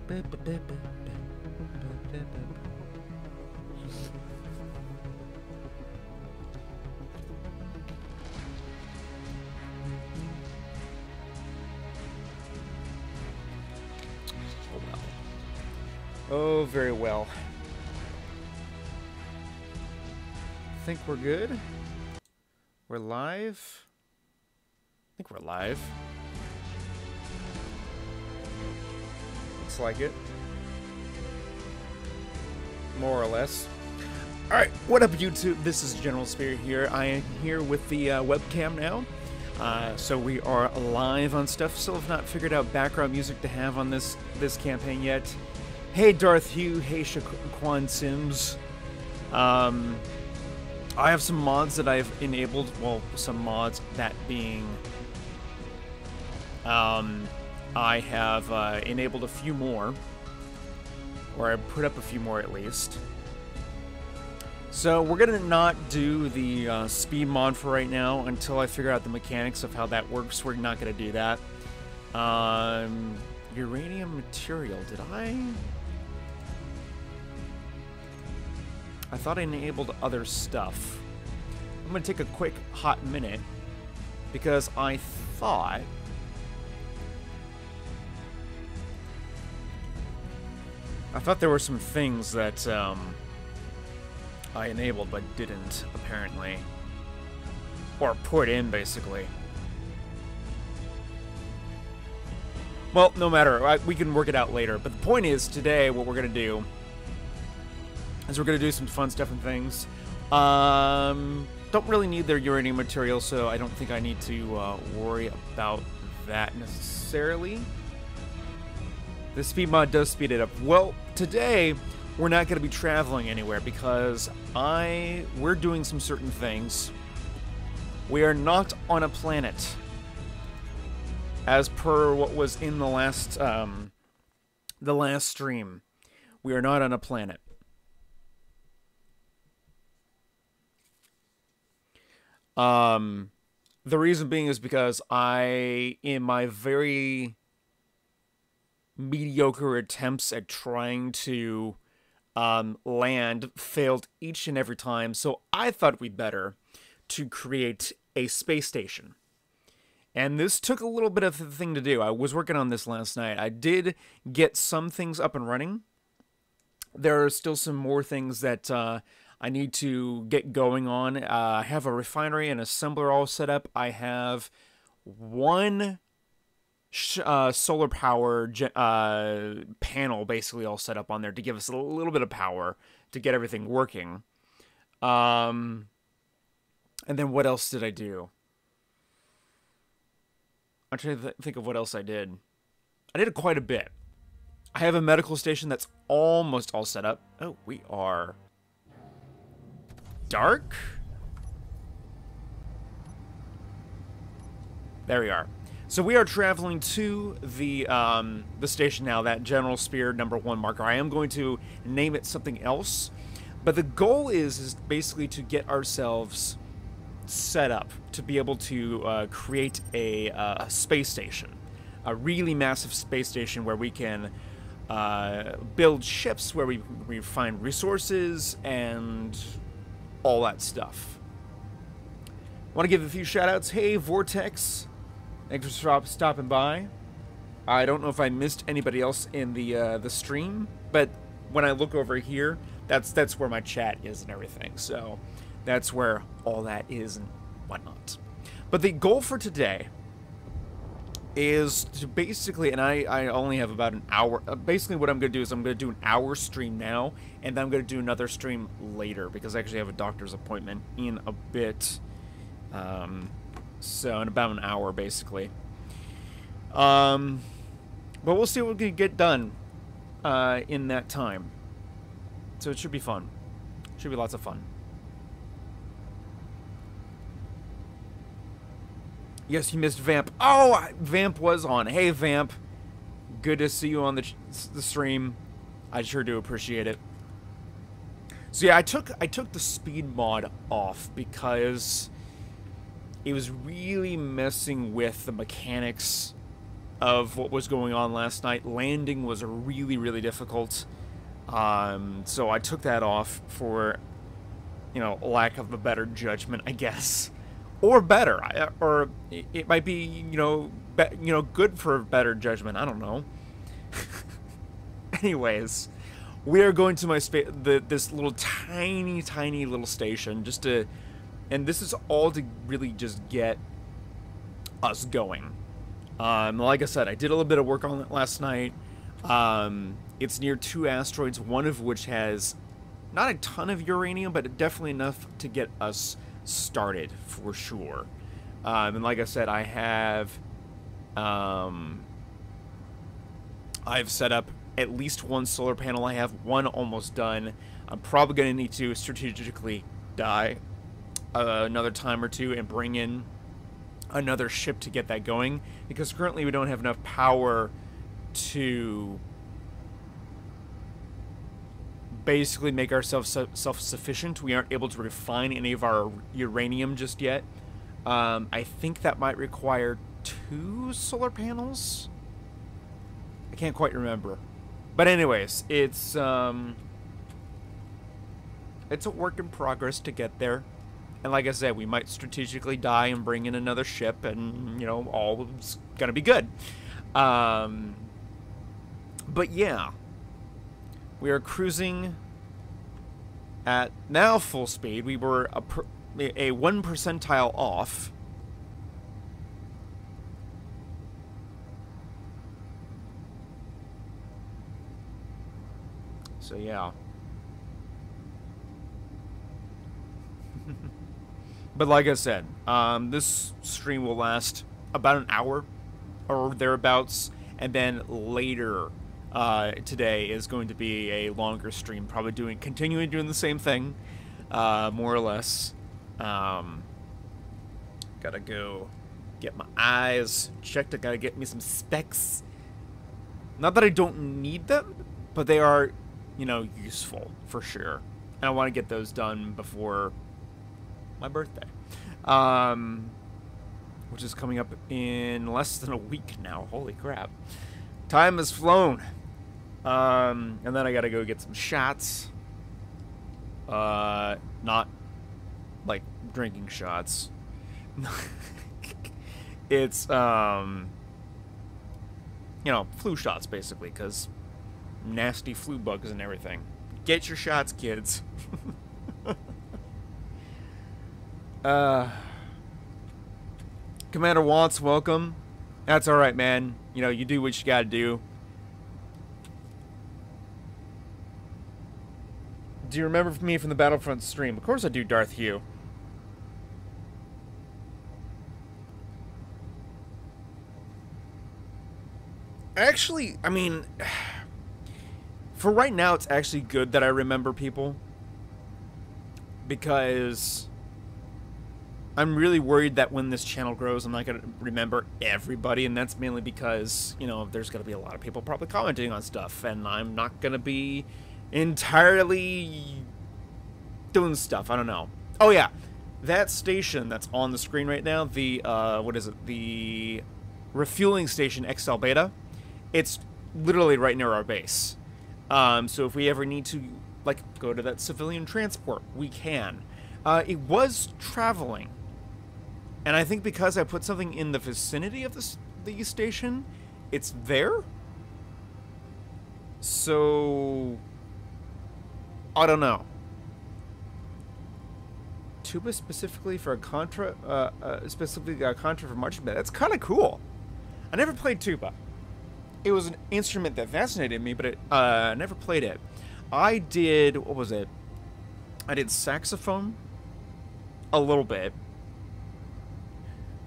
Oh, very well. I think we're good. We're live. I think we're live. Looks like it. More or less. Alright, what up YouTube? This is General Speer here. I am here with the webcam now. So we are live on stuff. Still have not figured out background music to have on this campaign yet. Hey Darth Hugh, hey Shaquan Sims. I have some mods that I've enabled. Well, some mods, that being... I have enabled a few more. Or I put up a few more at least. So we're going to not do the speed mod for right now until I figure out the mechanics of how that works. We're not going to do that. Uranium material, did I thought I enabled other stuff. I'm going to take a quick hot minute because I thought there were some things that I enabled but didn't, apparently. Or put in, basically. Well, no matter. We can work it out later. But the point is, today, what we're going to do is we're going to do some fun stuff and things. Don't really need their uranium material, so I don't think I need to worry about that necessarily. The speed mod does speed it up. Well, today, we're not going to be traveling anywhere because we're doing some certain things. We are not on a planet. As per what was in the last stream, we are not on a planet. The reason being is because in my very mediocre attempts at trying to land, failed each and every time, so I thought it'd be better to create a space station. And this took a little bit of a thing to do. I was working on this last night. I did get some things up and running. There are still some more things that I need to get going on. I have a refinery and assembler all set up. I have one solar power panel basically all set up on there to give us a little bit of power to get everything working. And then what else did I do? I'm trying to think of what else I did. I did quite a bit. I have a medical station that's almost all set up. Oh, we are dark? There we are. So we are traveling to the station now, that General Speer #1 marker. I am going to name it something else, but the goal is basically to get ourselves set up to be able to create a space station, a really massive space station where we can build ships, where we find resources and all that stuff. Want to give a few shout outs. Hey Vortex, thanks for stopping by. I don't know if I missed anybody else in the stream, but when I look over here, that's where my chat is and everything. So that's where all that is and whatnot. But the goal for today is to basically, and I only have about an hour. Basically what I'm going to do is I'm going to do an hour stream now, and then I'm going to do another stream later, because I actually have a doctor's appointment in a bit. So in about an hour, basically. But we'll see what we can get done in that time. So it should be fun. Should be lots of fun. Yes, you missed Vamp. Oh, Vamp was on. Hey, Vamp. Good to see you on the stream. I sure do appreciate it. So yeah, I took the speed mod off because it was really messing with the mechanics of what was going on last night. Landing was really, really difficult. So I took that off for, you know, lack of a better judgment, I guess. Or better. Or it might be, you know, good for better judgment. I don't know. Anyways, we are going to this little tiny little station just to, and this is all to really just get us going. Like I said, I did a little bit of work on it last night. It's near 2 asteroids, one of which has not a ton of uranium, but definitely enough to get us started for sure. And like I said, I've set up at least 1 solar panel. I have 1 almost done. I'm probably going to need to strategically die another time or 2 and bring in another ship to get that going, because currently we don't have enough power to basically make ourselves self-sufficient. We aren't able to refine any of our uranium just yet. I think that might require 2 solar panels. I can't quite remember. But anyways, it's a work in progress to get there. And like I said, we might strategically die and bring in another ship, and, you know, all's gonna be good. But yeah, we are cruising at now full speed. We were a 1 percentile off. So yeah. But like I said, this stream will last about an hour or thereabouts, and then later today is going to be a longer stream, probably continuing doing the same thing, more or less. Gotta go get my eyes checked. I gotta get me some specs. Not that I don't need them, but they are, you know, useful for sure. And I want to get those done before my birthday, which is coming up in less than a week now. Holy crap, time has flown. And then I gotta go get some shots, not like drinking shots. It's you know, flu shots basically, because nasty flu bugs and everything. Get your shots, kids. Commander Wants, welcome. That's alright, man. You know, you do what you gotta do. Do you remember me from the Battlefront stream? Of course I do, Darth Hugh. Actually, I mean, for right now, it's actually good that I remember people, because I'm really worried that when this channel grows, I'm not going to remember everybody, and that's mainly because, you know, there's going to be a lot of people probably commenting on stuff, and I'm not going to be entirely doing stuff. I don't know. Oh, yeah. That station that's on the screen right now, the, what is it? The refueling station XL Beta, it's literally right near our base. So if we ever need to, like, go to that civilian transport, we can. It was traveling. And I think because I put something in the vicinity of the station, it's there. So I don't know. Tuba specifically for a Contra, specifically a Contra for marching band. That's kind of cool. I never played tuba. It was an instrument that fascinated me, but I never played it. I did, what was it? I did saxophone a little bit.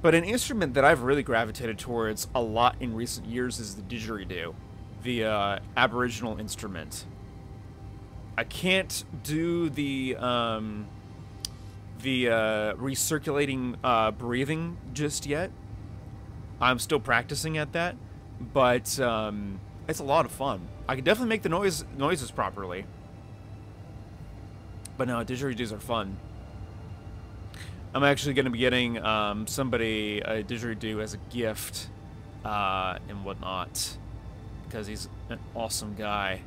But an instrument that I've really gravitated towards a lot in recent years is the didgeridoo, the Aboriginal instrument. I can't do the recirculating breathing just yet. I'm still practicing at that, but it's a lot of fun. I can definitely make the noises properly. But no, didgeridoos are fun. I'm actually going to be getting somebody a didgeridoo as a gift and whatnot, because he's an awesome guy.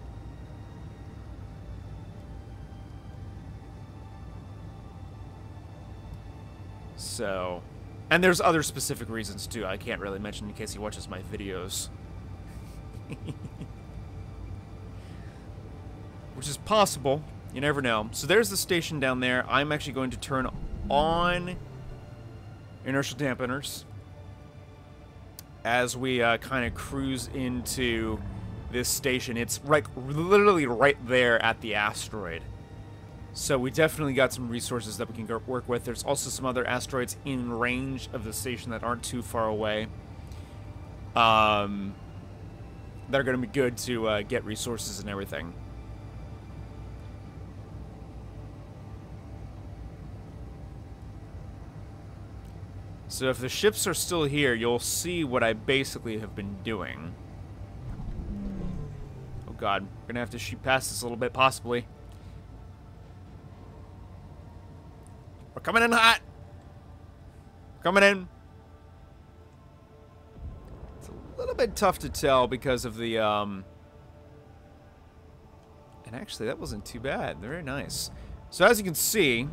So, and there's other specific reasons too. I can't really mention in case he watches my videos. Which is possible. You never know. So there's the station down there. I'm actually going to turn on inertial dampeners as we kind of cruise into this station. It's literally right there at the asteroid. So we definitely got some resources that we can work with. There's also some other asteroids in range of the station that aren't too far away. That are going to be good to get resources and everything. So if the ships are still here, you'll see what I basically have been doing. Oh god, we're going to have to shoot past this a little bit, possibly. We're coming in hot! Coming in! It's a little bit tough to tell because of the, And actually, that wasn't too bad. Very nice. So as you can see,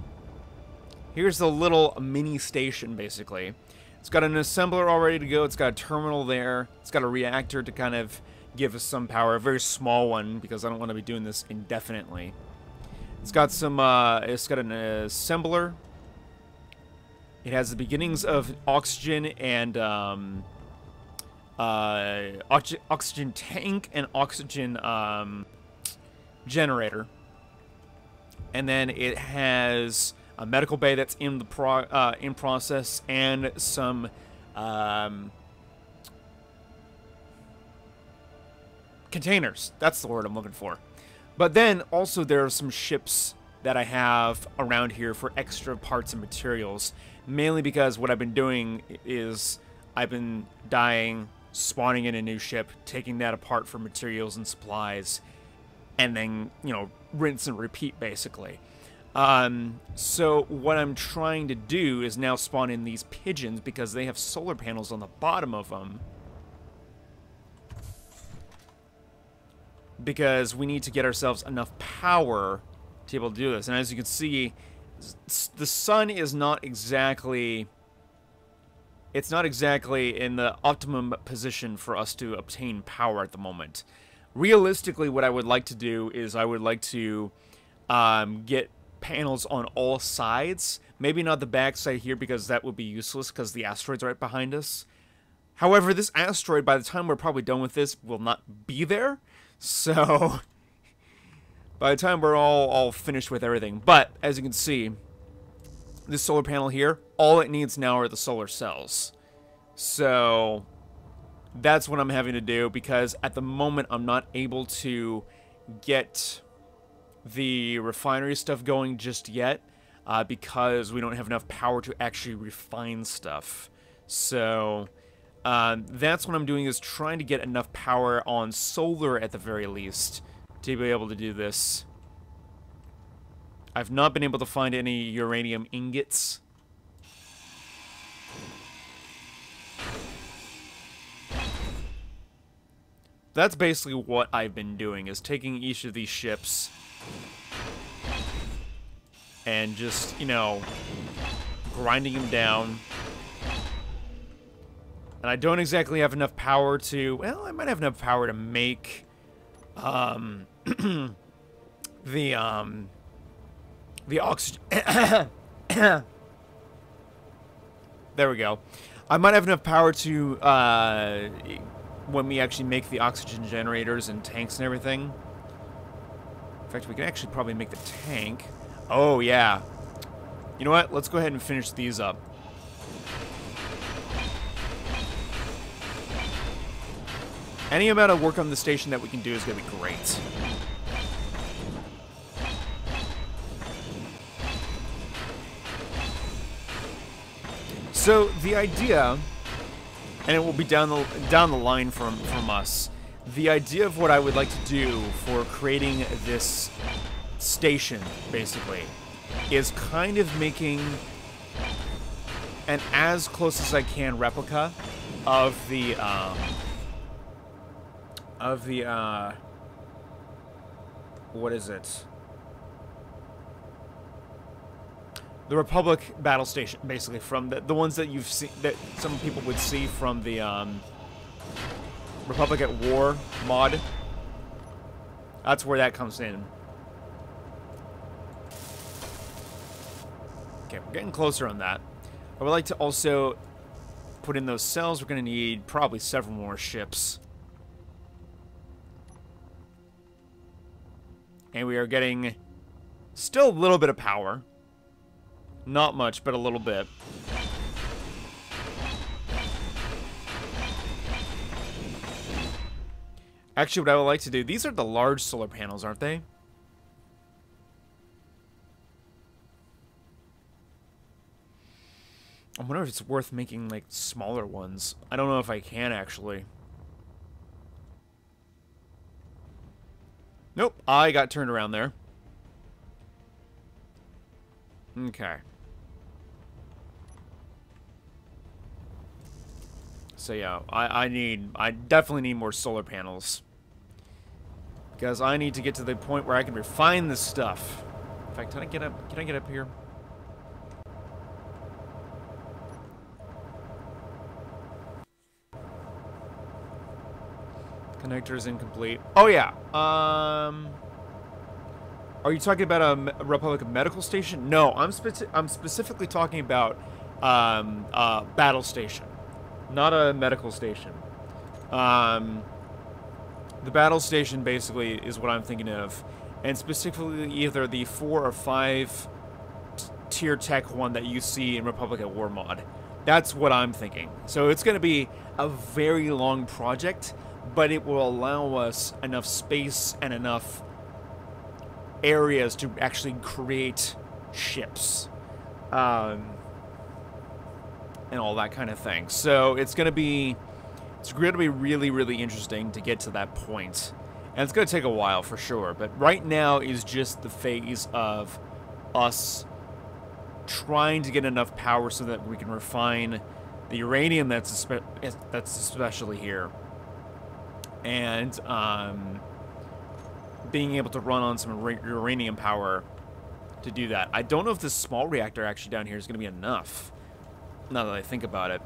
here's the little mini station, basically. It's got an assembler all ready to go. It's got a terminal there. It's got a reactor to kind of give us some power. A very small one, because I don't want to be doing this indefinitely. It's got some, it's got an assembler. It has the beginnings of oxygen and, oxygen tank and oxygen, generator. And then it has a medical bay that's in the in process, and some containers. That's the word I'm looking for. But then also there are some ships that I have around here for extra parts and materials, mainly because what I've been doing is I've been dying, spawning in a new ship, taking that apart for materials and supplies, and then, you know, rinse and repeat, basically. So what I'm trying to do is now spawn in these pigeons because they have solar panels on the bottom of them. Because we need to get ourselves enough power to be able to do this. And as you can see, the sun is not exactly... It's not exactly in the optimum position for us to obtain power at the moment. Realistically, what I would like to do is I would like to get panels on all sides. Maybe not the back side here because that would be useless because the asteroid's right behind us. However, this asteroid, by the time we're probably done with this, will not be there. So, by the time we're all finished with everything. But, as you can see, this solar panel here, all it needs now are the solar cells. So, that's what I'm having to do because at the moment I'm not able to get the refinery stuff going just yet because we don't have enough power to actually refine stuff. So that's what I'm doing, is trying to get enough power on solar at the very least to be able to do this. I've not been able to find any uranium ingots. That's basically what I've been doing, is taking each of these ships and just, you know, grinding them down. And I don't exactly have enough power to... Well, I might have enough power to make the oxygen... There we go. I might have enough power to, when we actually make the oxygen generators and tanks and everything. In fact, we can actually probably make the tank. Oh, yeah. You know what? Let's go ahead and finish these up. Any amount of work on the station that we can do is going to be great. So, the idea, and it will be down the line from us, the idea of what I would like to do for creating this station, basically, is kind of making an as close as I can replica of the what is it? The Republic battle station, basically, from the ones that you've seen, that some people would see from the Republic at War mod. That's where that comes in. Okay, we're getting closer on that. I would like to also put in those cells. We're going to need probably several more ships. And we are getting still a little bit of power. Not much, but a little bit. Actually, what I would like to do... These are the large solar panels, aren't they? I wonder if it's worth making, like, smaller ones. I don't know if I can, actually. Nope, I got turned around there. Okay. So yeah, I definitely need more solar panels. Because I need to get to the point where I can refine this stuff. In fact, can I get up here? Connector is incomplete. Oh yeah. Are you talking about a Republic Medical Station? No, I'm specifically talking about battle station, not a medical station. The battle station basically is what I'm thinking of, and specifically either the 4 or 5 tier tech one that you see in Republic at War mod. That's what I'm thinking. So it's going to be a very long project, but it will allow us enough space and enough areas to actually create ships. And all that kind of thing. So it's going to be really, really interesting to get to that point. And it's going to take a while for sure. But right now is just the phase of us trying to get enough power so that we can refine the uranium that's especially here. And being able to run on some uranium power to do that. I don't know if this small reactor actually down here is going to be enough. Now that I think about it.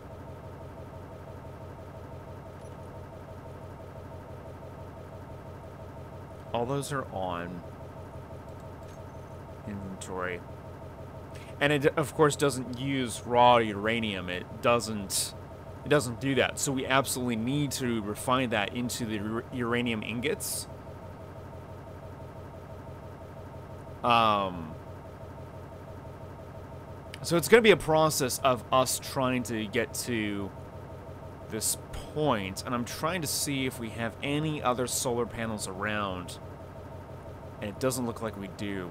All those are on inventory. And it, of course, doesn't use raw uranium. It doesn't do that. So we absolutely need to refine that into the uranium ingots. So it's going to be a process of us trying to get to this point, and I'm trying to see if we have any other solar panels around, and it doesn't look like we do.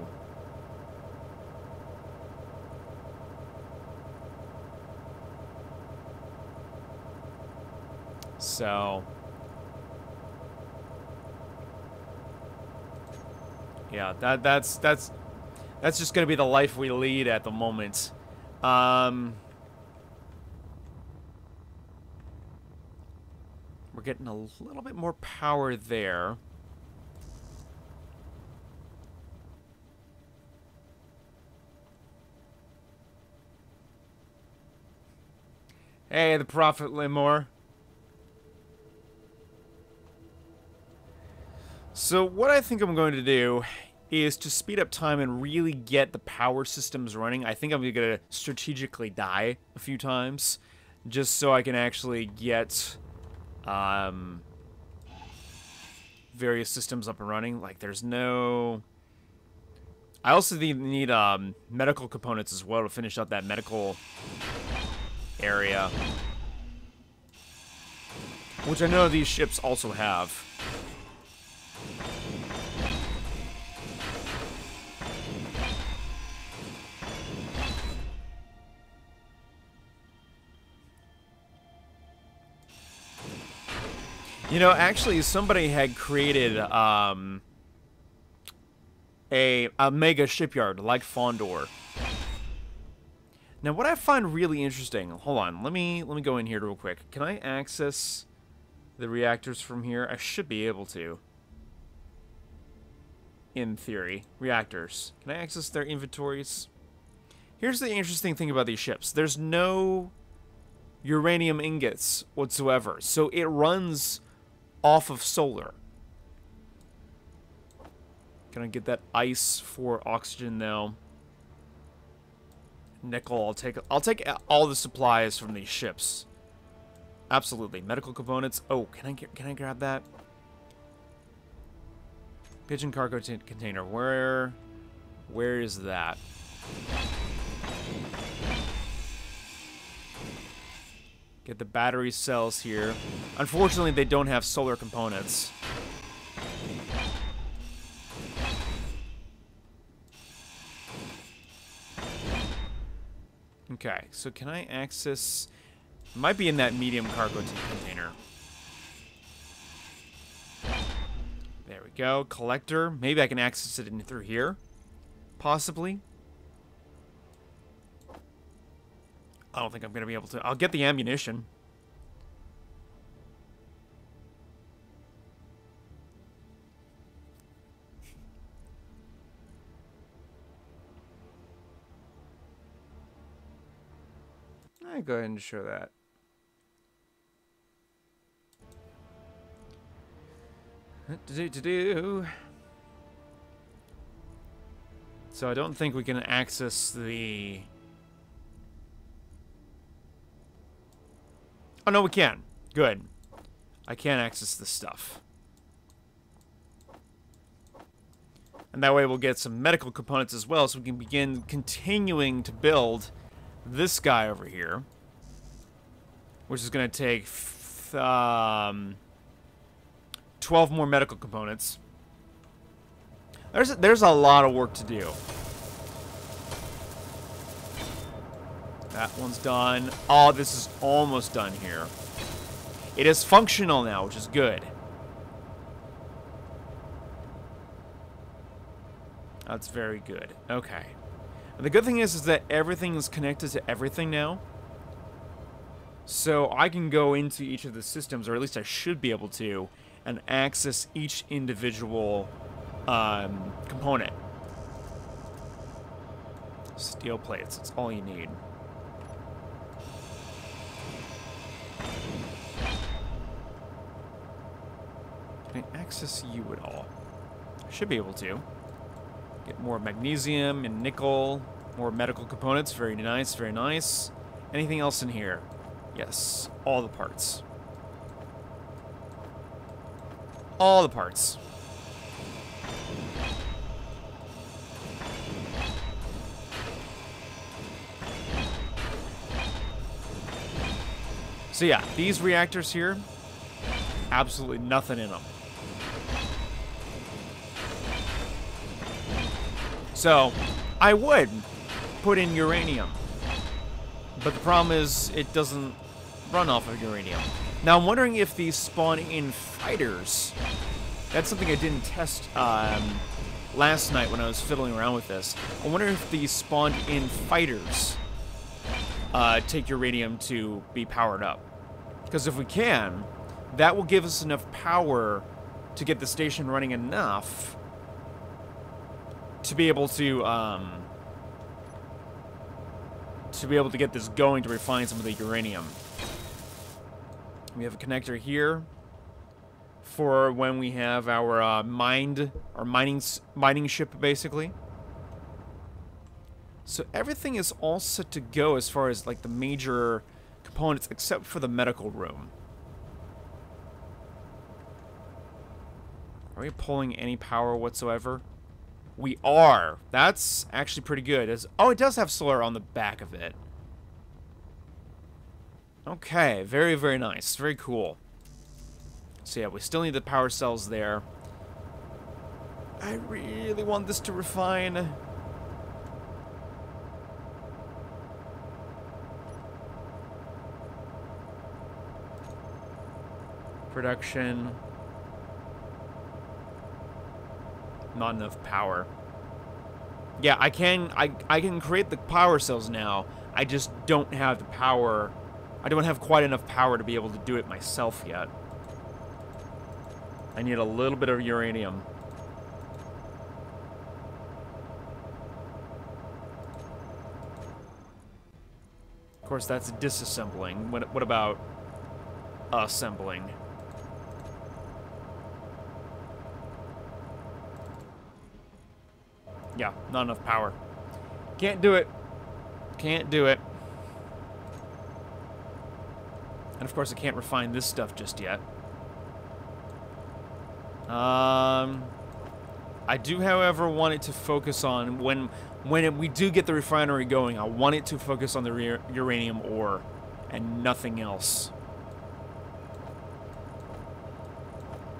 So yeah, that's just going to be the life we lead at the moment. We're getting a little bit more power there. Hey, the Prophet Limor. So what I think I'm going to do is to speed up time and really get the power systems running. I think I'm going to strategically die a few times just so I can actually get various systems up and running. Like, there's no... I also need medical components as well to finish up that medical area, which I know these ships also have. You know, actually, somebody had created a mega shipyard like Fondor. Now, what I find really interesting... Hold on. Let me go in here real quick. Can I access the reactors from here? I should be able to. In theory. Reactors. Can I access their inventories? Here's the interesting thing about these ships. There's no uranium ingots whatsoever. So it runs off of solar. Can I get that ice for oxygen now? Nickel, I'll take all the supplies from these ships. Absolutely. Medical components. Oh, can I grab that? Pigeon cargo container. Where is that? Get the battery cells here. Unfortunately, they don't have solar components. Okay, so can I access... Might be in that medium cargo container. There we go. Collector. Maybe I can access it in through here. Possibly. I don't think I'm going to be able to. I'll get the ammunition. I'll go ahead and show that. So I don't think we can access the... Oh, no, we can. Good. I can access this stuff. And that way we'll get some medical components as well, so we can begin continuing to build this guy over here. Which is going to take 12 more medical components. There's a lot of work to do. That one's done. Oh, this is almost done here. It is functional now, which is good. That's very good. Okay. And the good thing is that everything is connected to everything now. So I can go into each of the systems, or at least I should be able to, and access each individual component. Steel plates, it's all you need. Can I access you at all? I should be able to. Get more magnesium and nickel, more medical components. Very nice, very nice. Anything else in here? Yes, all the parts. All the parts. So yeah, these reactors here, absolutely nothing in them. So, I would put in uranium. But the problem is, it doesn't run off of uranium. Now, I'm wondering if these spawn in fighters. That's something I didn't test last night when I was fiddling around with this. I wonder if these spawned in fighters take uranium to be powered up. Because if we can, that will give us enough power to get the station running enough to be able to get this going to refine some of the uranium. We have a connector here for when we have our mining ship, basically. So everything is all set to go as far as like the major components, except for the medical room. Are we pulling any power whatsoever? We are. That's actually pretty good. Oh, it does have solar on the back of it. Okay, very, very nice. Very cool. So yeah, we still need the power cells there. I really want this to refine. Production. Not enough power. Yeah, I can create the power cells now, I just don't have the power. I don't have quite enough power to be able to do it myself yet. I need a little bit of uranium. Of course, that's disassembling. What about assembling? Yeah, not enough power. Can't do it. Can't do it. And of course, I can't refine this stuff just yet. I do, however, want it to focus on when we do get the refinery going. I want it to focus on the uranium ore and nothing else.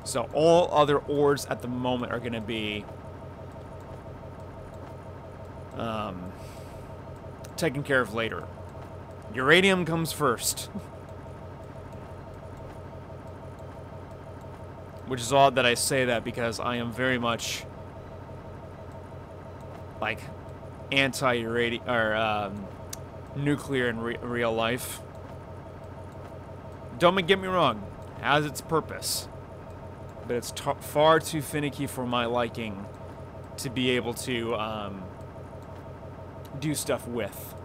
So all other ores at the moment are going to be taken care of later. Uranium comes first. Which is odd that I say that because I am very much like anti-uranium or nuclear in real life. Don't get me wrong, it has its purpose, but it's far too finicky for my liking to be able to do stuff with.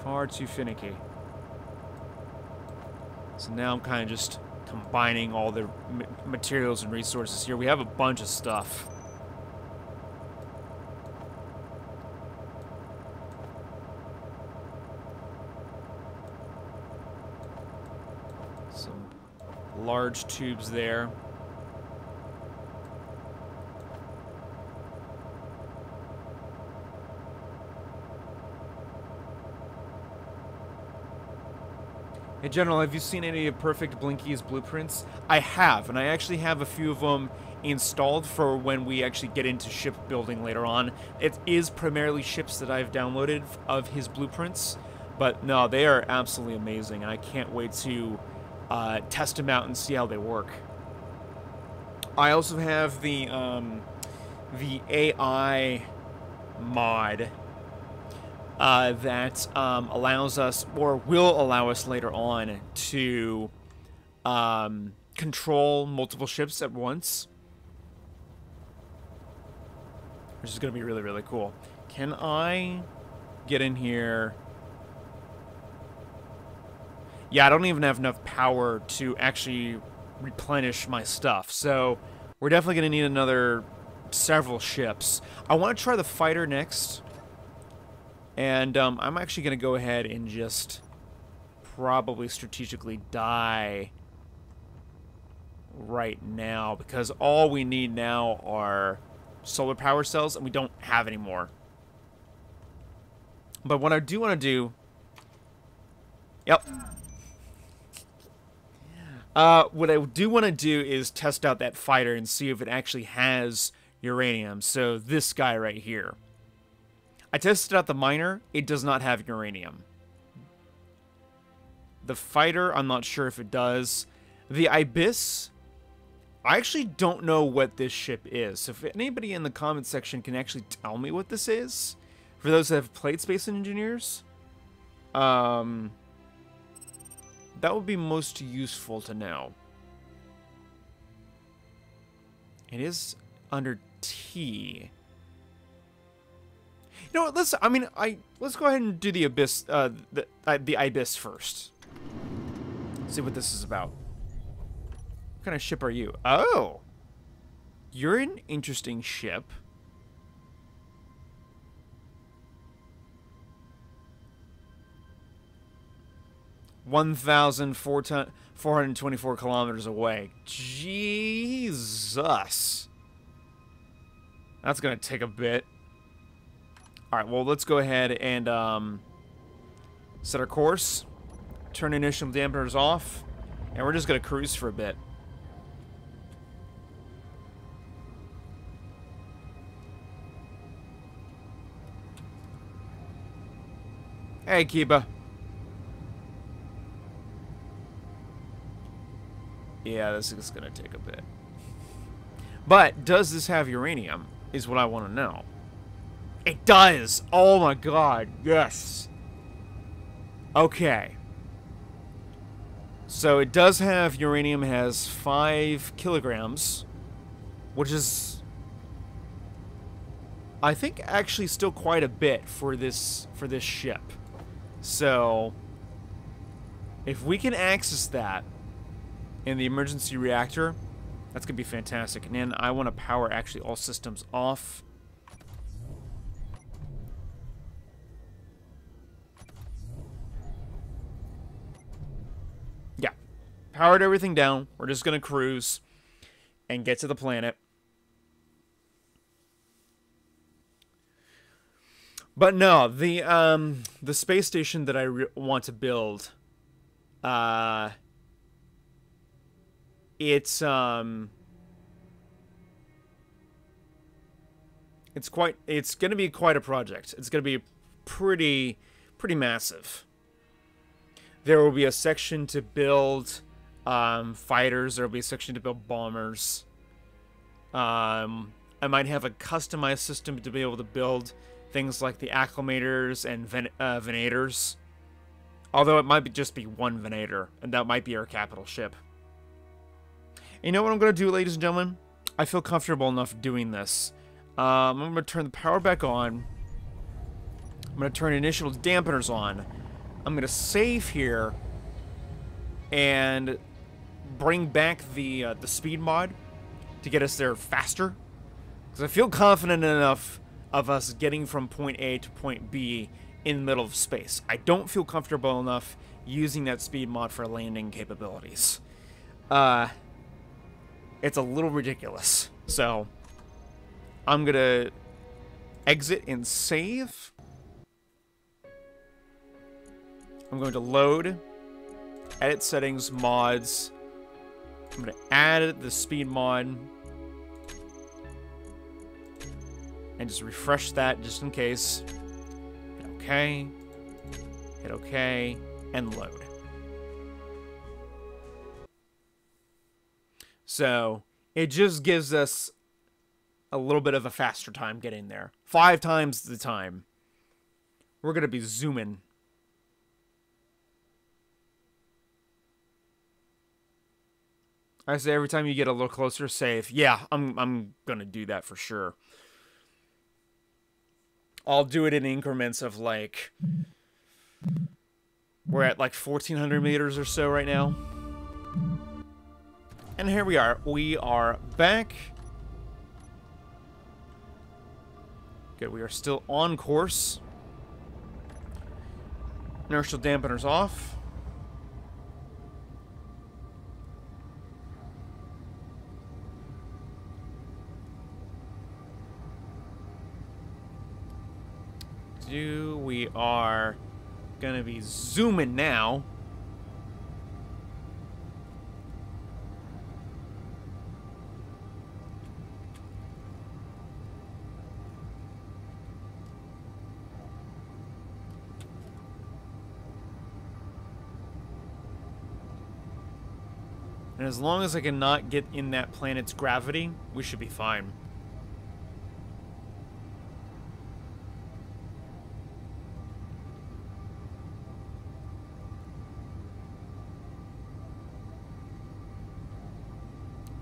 Far too finicky. So now I'm kind of just combining all the materials and resources here. We have a bunch of stuff. Some large tubes there. Hey, General, have you seen any of Perfect Blinky's blueprints? I have, and I actually have a few of them installed for when we actually get into shipbuilding later on. It is primarily ships that I've downloaded of his blueprints, but no, they are absolutely amazing, and I can't wait to test them out and see how they work. I also have the AI mod that allows us, or will allow us later on, to control multiple ships at once. Which is going to be really, really cool. Can I get in here? Yeah, I don't even have enough power to actually replenish my stuff. So we're definitely going to need another several ships. I want to try the fighter next. And I'm actually going to go ahead and just probably strategically die right now, because all we need now are solar power cells, and we don't have any more. But what I do want to do... Yep. What I do want to do is test out that fighter and see if it actually has uranium. So this guy right here. I tested out the miner. It does not have uranium. The fighter, I'm not sure if it does. The Ibis, I actually don't know what this ship is. So if anybody in the comment section can actually tell me what this is, for those that have played Space Engineers, that would be most useful to know. It is under T. You know what? Let's go ahead and do the Abyss, the Ibis first. See what this is about. What kind of ship are you? Oh, you're an interesting ship. (1,424 kilometers away. Jesus, that's gonna take a bit. Alright, well, let's go ahead and set our course, turn initial dampeners off, and we're just going to cruise for a bit. Hey, Kiba. Yeah, this is going to take a bit. But, does this have uranium, is what I want to know. It does! Oh my god, yes! Okay. So it does have, uranium has 5 kilograms, which is, I think, actually still quite a bit for this ship. So if we can access that in the emergency reactor, that's gonna be fantastic. And then I want to power actually all systems off. Yeah, powered everything down. We're just gonna cruise and get to the planet. But no, the space station that I want to build, it's it's gonna be quite a project. It's gonna be pretty massive. There will be a section to build fighters. There will be a section to build bombers. I might have a customized system to be able to build things like the acclimators and venators. Although it might just be one venator, and that might be our capital ship. You know what I'm going to do, ladies and gentlemen? I feel comfortable enough doing this. I'm going to turn the power back on. I'm going to turn initial dampeners on. I'm going to save here and bring back the speed mod to get us there faster. Because I feel confident enough of us getting from point A to point B in the middle of space. I don't feel comfortable enough using that speed mod for landing capabilities. It's a little ridiculous. So, I'm gonna exit and save. I'm going to load, edit settings, mods. I'm gonna add the speed mod. And just refresh that just in case. Hit OK. Hit OK. And load. So, it just gives us a little bit of a faster time getting there. 5 times the time. We're going to be zooming. I say every time you get a little closer, save. Yeah, I'm going to do that for sure. I'll do it in increments of like, we're at like 1,400 meters or so right now. And here we are. We are back. Good, we are still on course. Inertial dampeners off. We are gonna be zooming now. And as long as I cannot get in that planet's gravity, we should be fine.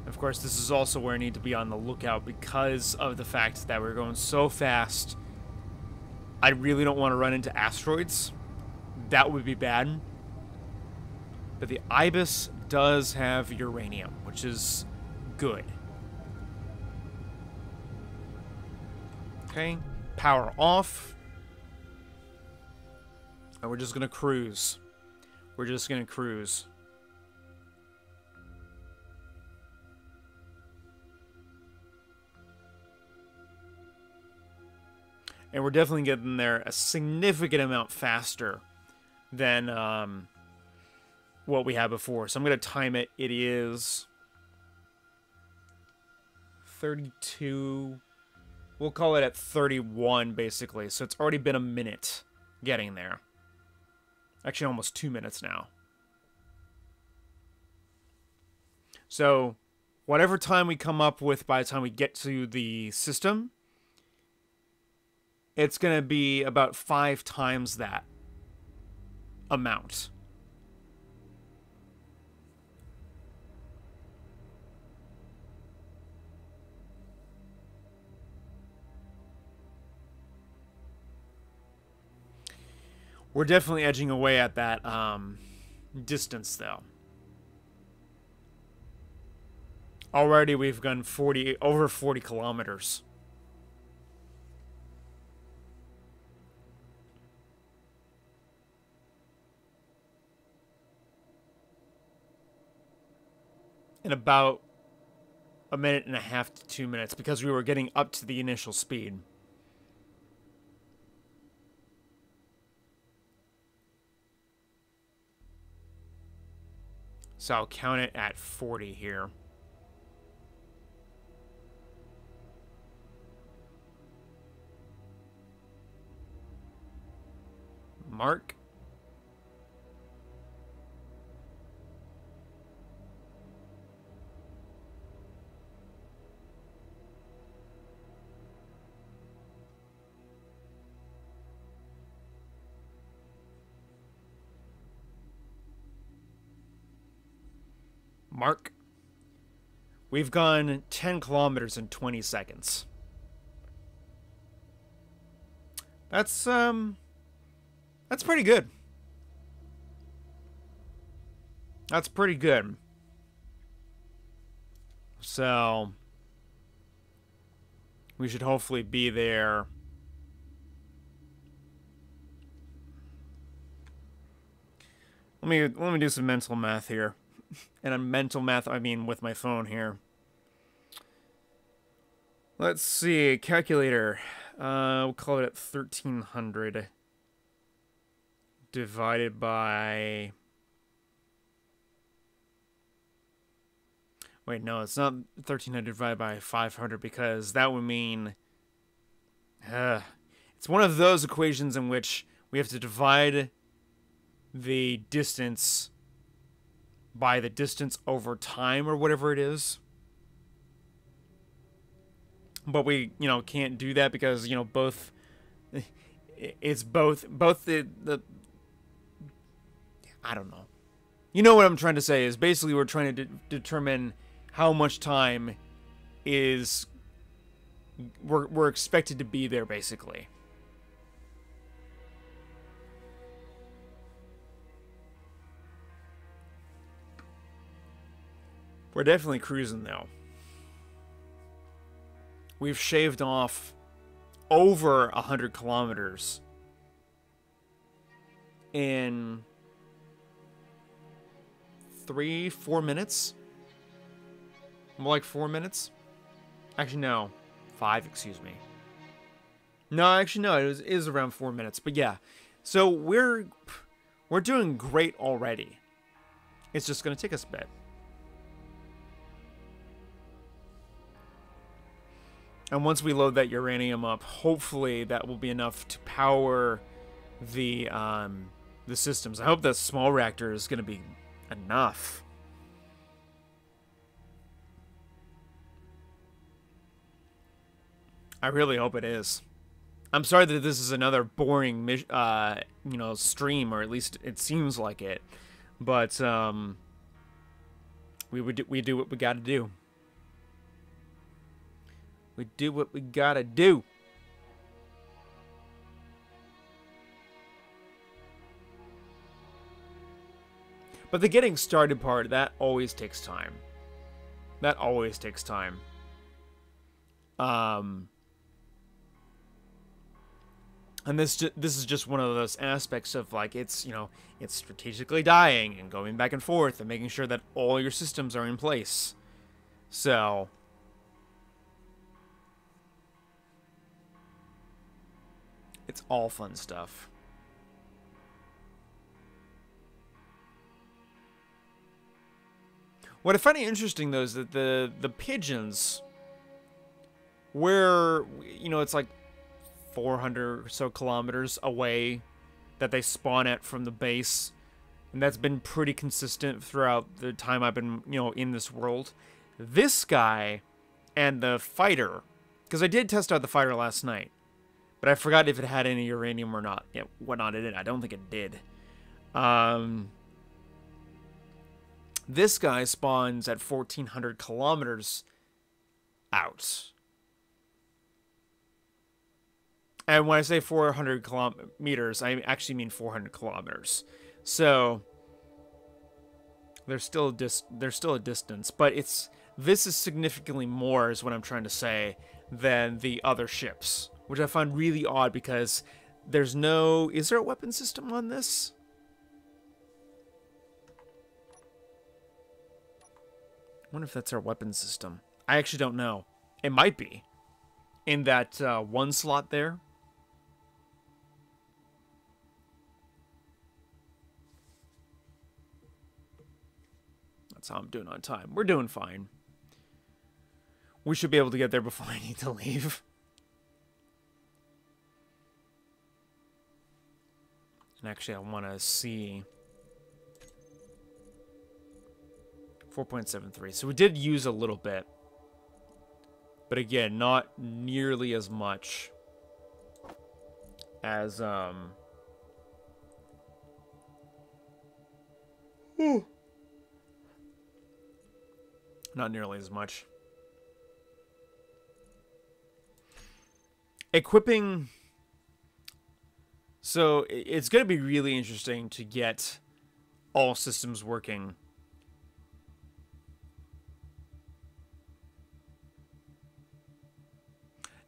Of course, this is also where I need to be on the lookout because of the fact that we're going so fast. I really don't want to run into asteroids. That would be bad. But the Ibis does have uranium, which is good. Okay, power off. And we're just going to cruise. We're just going to cruise. And we're definitely getting there a significant amount faster than what we had before. So I'm going to time it. It is 32. We'll call it at 31, basically. So it's already been a minute getting there. Actually, almost 2 minutes now. So whatever time we come up with by the time we get to the system, it's going to be about 5 times that amount. We're definitely edging away at that distance, though. Already we've gone over 40 kilometers. In about a minute and a half to 2 minutes, because we were getting up to the initial speed. So I'll count it at 40 here. Mark. Mark. We've gone 10 kilometers in 20 seconds. That's pretty good. That's pretty good. So we should hopefully be there. Let me do some mental math here. And a mental math, I mean with my phone here. Let's see, calculator. We'll call it at 1300 divided by... Wait, no, it's not 1300 divided by 500 because that would mean... it's one of those equations in which we have to divide the distance by the distance over time or whatever it is. But we, can't do that because, both... It's both the I don't know. You know what I'm trying to say is basically we're trying to determine how much time is we're expected to be there, basically. We're definitely cruising, though. We've shaved off over 100 kilometers in 3-4 minutes. More like 4 minutes. Actually, no. 5, excuse me. No, actually, no. It is around 4 minutes. But yeah. So we're doing great already. It's just going to take us a bit. And once we load that uranium up, hopefully that will be enough to power the systems. I hope that small reactor is going to be enough. I really hope it is. I'm sorry that this is another boring, stream, or at least it seems like it. But we do what we got to do. We do what we gotta do. But the getting started part, that always takes time. That always takes time. And this is just one of those aspects of, like, it's strategically dying and going back and forth and making sure that all your systems are in place. So... it's all fun stuff. What I find interesting, though, is that the pigeons, where, it's like 400 or so kilometers away that they spawn at from the base, and that's been pretty consistent throughout the time I've been, in this world. This guy and the fighter, because I did test out the fighter last night, But I forgot if it had any uranium or not. Yeah, whatnot it did. I don't think it did. This guy spawns at 1,400 kilometers out. And when I say 400 kilometers, I actually mean 400 kilometers. So there's still a distance, but this is significantly more, is what I'm trying to say, than the other ships, which I find really odd because there's no. Is there a weapon system on this? I wonder if that's our weapon system. I actually don't know. It might be in that one slot there. That's how I'm doing on time. We're doing fine. We should be able to get there before I need to leave. And actually, I want to see 4.73. So we did use a little bit. But again, not nearly as much as not nearly as much. Equipping. So it's going to be really interesting to get all systems working.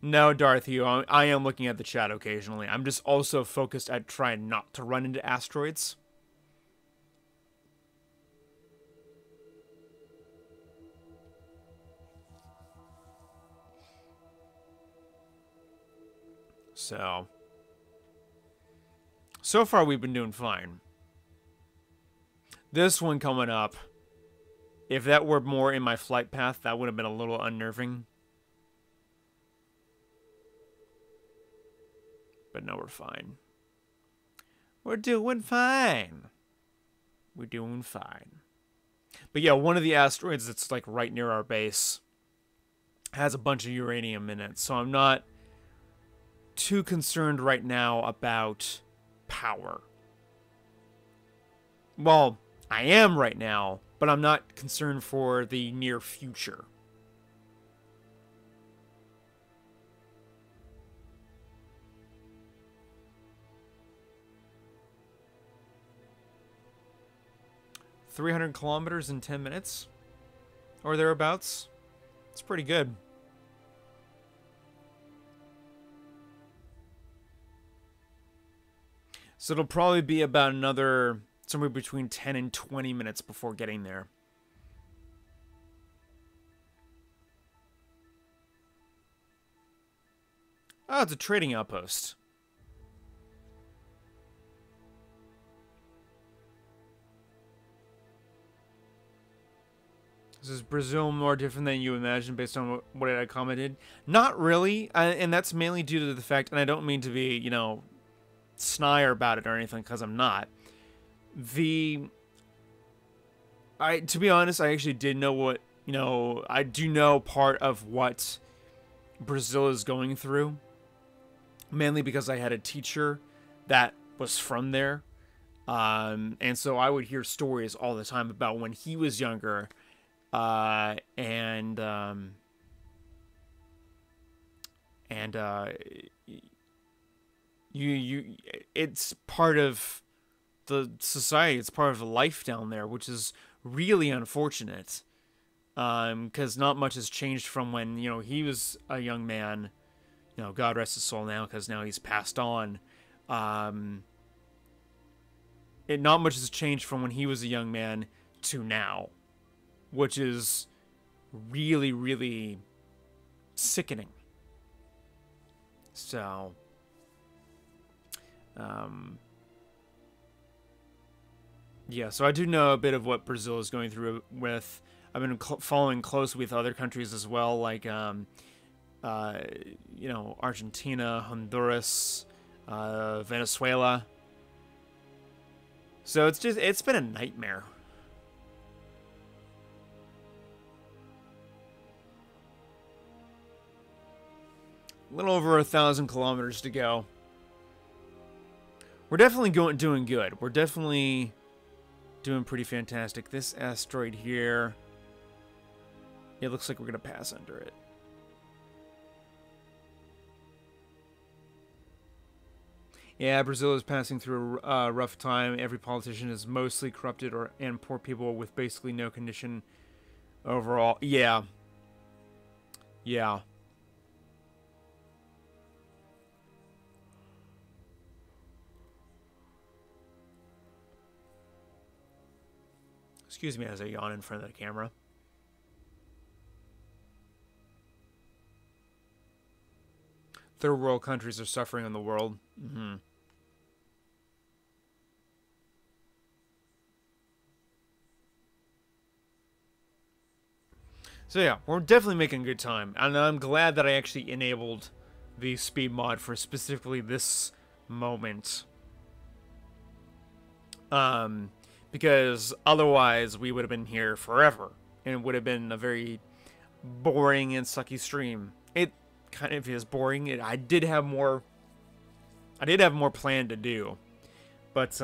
No, Dorothy, I am looking at the chat occasionally. I'm just also focused at trying not to run into asteroids. So far we've been doing fine. This one coming up, if that were more in my flight path, that would have been a little unnerving. But no, we're fine. We're doing fine. We're doing fine. But yeah, one of the asteroids that's like right near our base has a bunch of uranium in it, so I'm not too concerned right now about power. Well, I am right now, but I'm not concerned for the near future. $300 kilometers in 10 minutes or thereabouts. It's pretty good. So it'll probably be about another somewhere between 10 and 20 minutes before getting there. Oh, it's a trading outpost. Is Brazil more different than you imagined based on what I commented? Not really, and that's mainly due to the fact, and I don't mean to be, you know, snire about it or anything, because I'm not. To be honest, I actually did know what, you know, I do know part of what Brazil is going through, mainly because I had a teacher that was from there, and so I would hear stories all the time about when he was younger. It's part of the society. It's part of life down there, which is really unfortunate. Because not much has changed from when, you know, he was a young man. You know, God rest his soul now, because now he's passed on. Not much has changed from when he was a young man to now, which is really, really sickening. So, yeah, so I do know a bit of what Brazil is going through with. I've been following close with other countries as well, like, you know, Argentina, Honduras, Venezuela. So it's been a nightmare. A little over 1,000 kilometers to go. We're definitely doing good. We're definitely doing pretty fantastic. This asteroid here, it looks like we're going to pass under it. Yeah, Brazil is passing through a rough time. Every politician is mostly corrupted and poor people with basically no condition overall. Yeah. Yeah. Excuse me as I yawn in front of the camera. Third world countries are suffering in the world. Mm-hmm. So yeah, we're definitely making good time. And I'm glad that I actually enabled the speed mod for specifically this moment. Because otherwise we would have been here forever. And it would have been a very boring and sucky stream. It kind of is boring. I did have more planned to do. But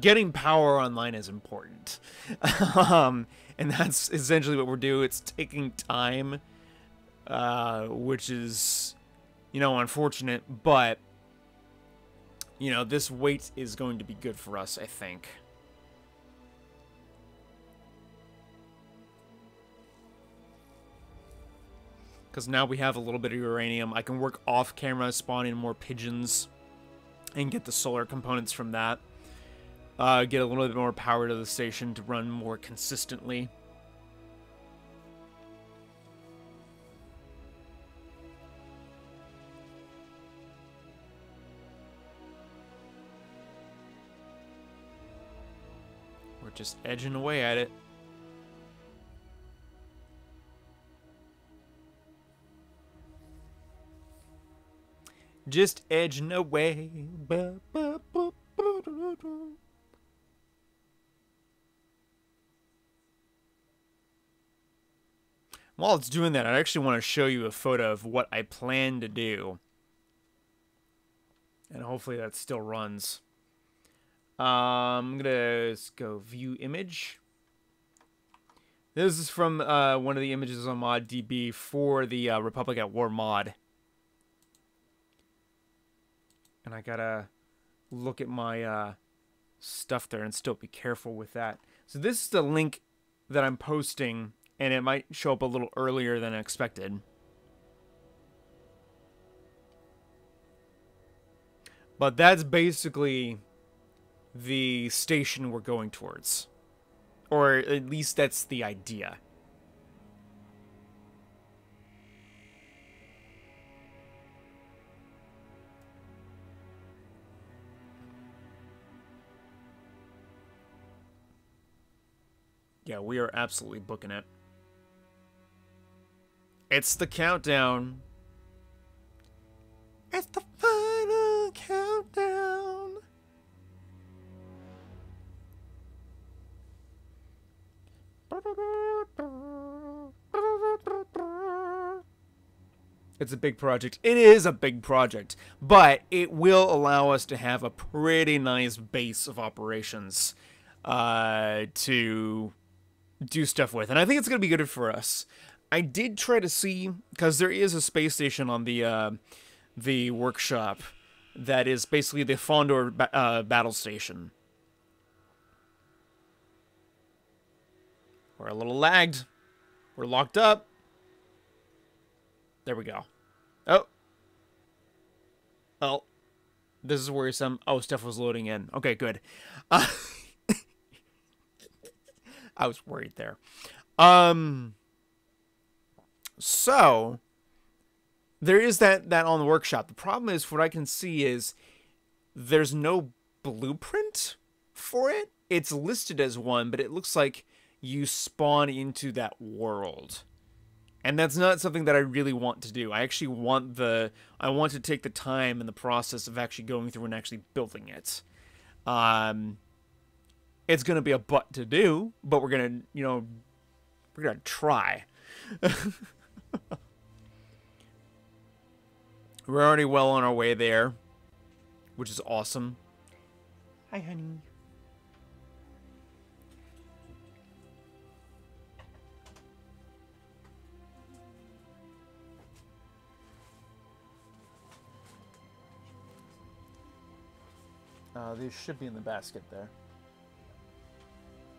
getting power online is important. And that's essentially what we're doing. It's taking time, which is, you know, unfortunate, but, you know, this wait is going to be good for us, I think. Because now we have a little bit of uranium. I can work off camera, spawn in more pigeons, and get the solar components from that. Get a little bit more power to the station to run more consistently. We're just edging away at it. Just edging away. While it's doing that, I actually want to show you a photo of what I plan to do. And hopefully that still runs. I'm going to go view image. This is from one of the images on ModDB for the Republic at War mod. And I gotta look at my stuff there and still be careful with that. So this is the link that I'm posting, and it might show up a little earlier than expected. But that's basically the station we're going towards. Or at least that's the idea. Yeah, we are absolutely booking it. It's the countdown. It's the final countdown. It's a big project. It is a big project, but it will allow us to have a pretty nice base of operations to do stuff with, and I think it's going to be good for us. I did try to see, because there is a space station on the workshop that is basically the Fondor battle station. We're a little lagged. We're locked up. There we go. Oh. Oh. This is worrisome. Oh, stuff was loading in. Okay, good. I was worried there. So there is that on the workshop. The problem is, what I can see is there's no blueprint for it. It's listed as one, but it looks like you spawn into that world. And that's not something that I really want to do. I actually want I want to take the time and the process of actually going through and actually building it. It's going to be a butt to do, but we're going to, you know, we're going to try. We're already well on our way there, which is awesome. Hi, honey. These should be in the basket there.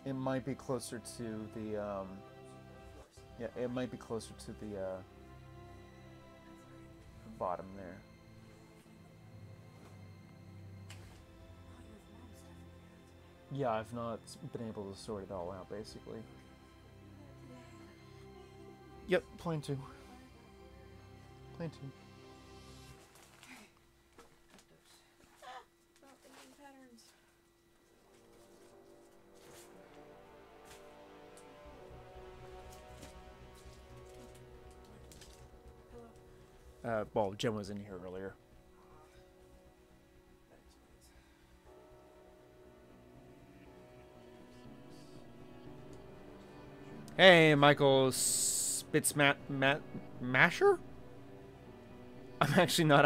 It might be closer to the, yeah, it might be closer to the bottom there. Yeah, I've not been able to sort it all out, basically. Yep, plan to. Plan to. Well, Jen was in here earlier. Hey, Michael Masher? I'm actually not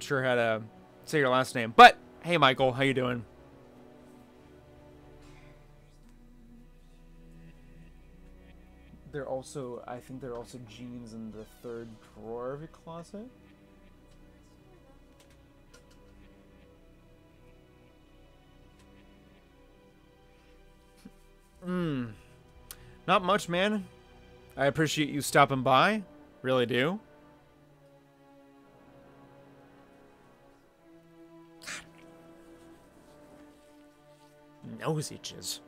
sure how to say your last name. But hey, Michael, how you doing? I think there are also jeans in the third drawer of your closet. Not much, man. I appreciate you stopping by. Really do. Nose itches.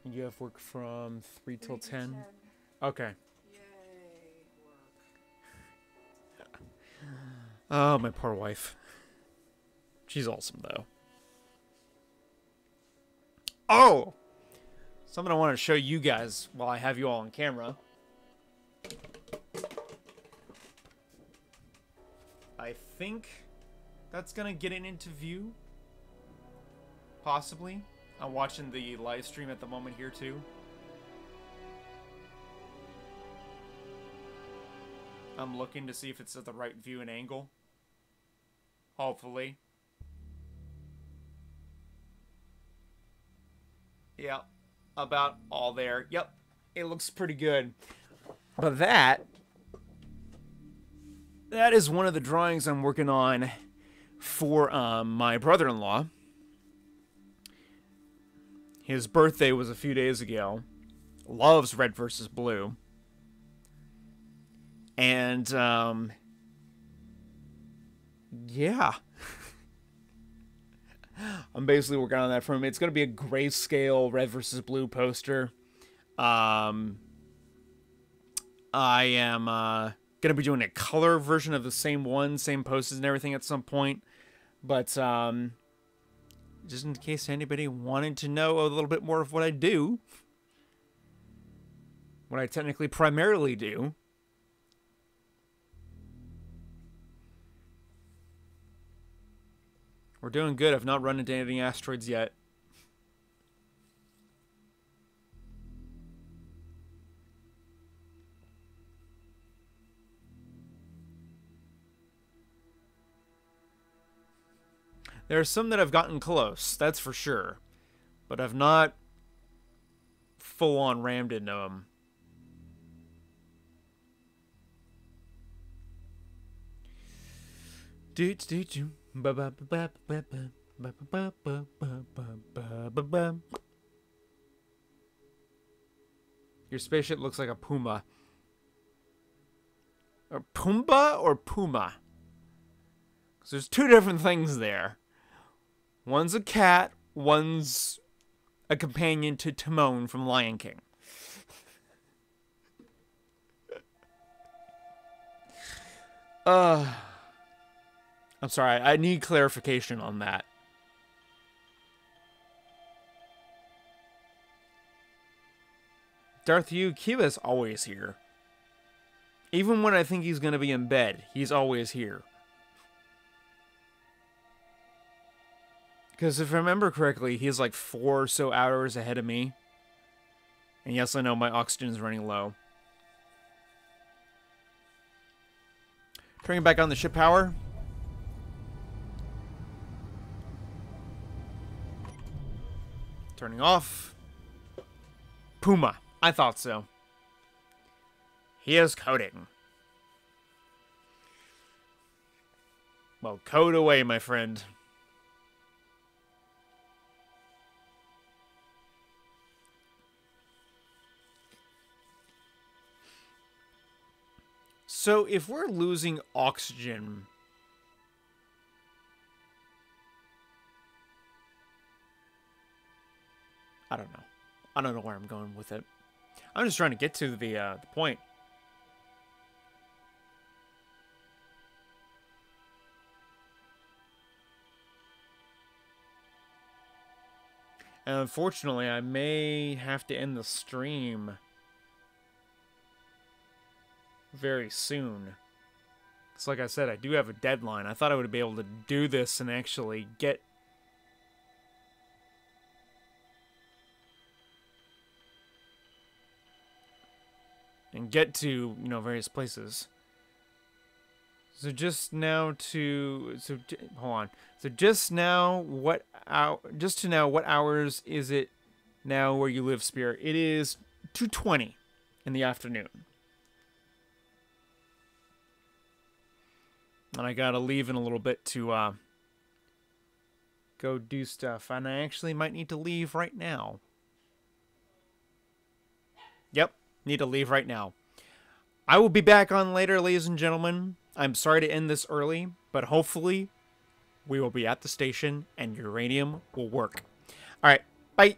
You have work from 3 till 10? Okay. Yay, work. Oh, my poor wife. She's awesome, though. Oh! Something I want to show you guys while I have you all on camera. I think that's going to get it into view. Possibly. I'm watching the live stream at the moment here, too. I'm looking to see if it's at the right view and angle. Hopefully. Yeah, about all there. Yep, it looks pretty good. But that is one of the drawings I'm working on for my brother-in-law. His birthday was a few days ago. Loves red versus blue. And, yeah. I'm basically working on that for him. It's going to be a grayscale red versus blue poster. I am going to be doing a color version of the same one, same posters and everything at some point. But, just in case anybody wanted to know a little bit more of what I do, what I technically primarily do. We're doing good. I've not run into any asteroids yet. There are some that have gotten close, that's for sure. But I've not full-on rammed into them. Your spaceship looks like a puma. Or Pumbaa or Puma? Because there's two different things there. One's a cat, one's a companion to Timon from Lion King. I'm sorry, I need clarification on that. Darth Yu, Kiba's always here. Even when I think he's going to be in bed, he's always here. Because if I remember correctly, he's like 4 or so hours ahead of me. And yes, I know my oxygen is running low. Turning back on the ship power. Turning off. Puma. I thought so. He is coding. Well, code away, my friend. So, if we're losing oxygen... I don't know. I don't know where I'm going with it. I'm just trying to get to the point. And unfortunately, I may have to end the stream very soon. Because like I said, I do have a deadline. I thought I would be able to do this and actually get... to, you know, various places. So just now to... hold on. So just now, what hours is it now where you live, Spear? It is 2:20 in the afternoon. And I gotta leave in a little bit to go do stuff. And I actually might need to leave right now. Yep, need to leave right now. I will be back on later, ladies and gentlemen. I'm sorry to end this early, but hopefully we will be at the station and uranium will work. Alright, bye.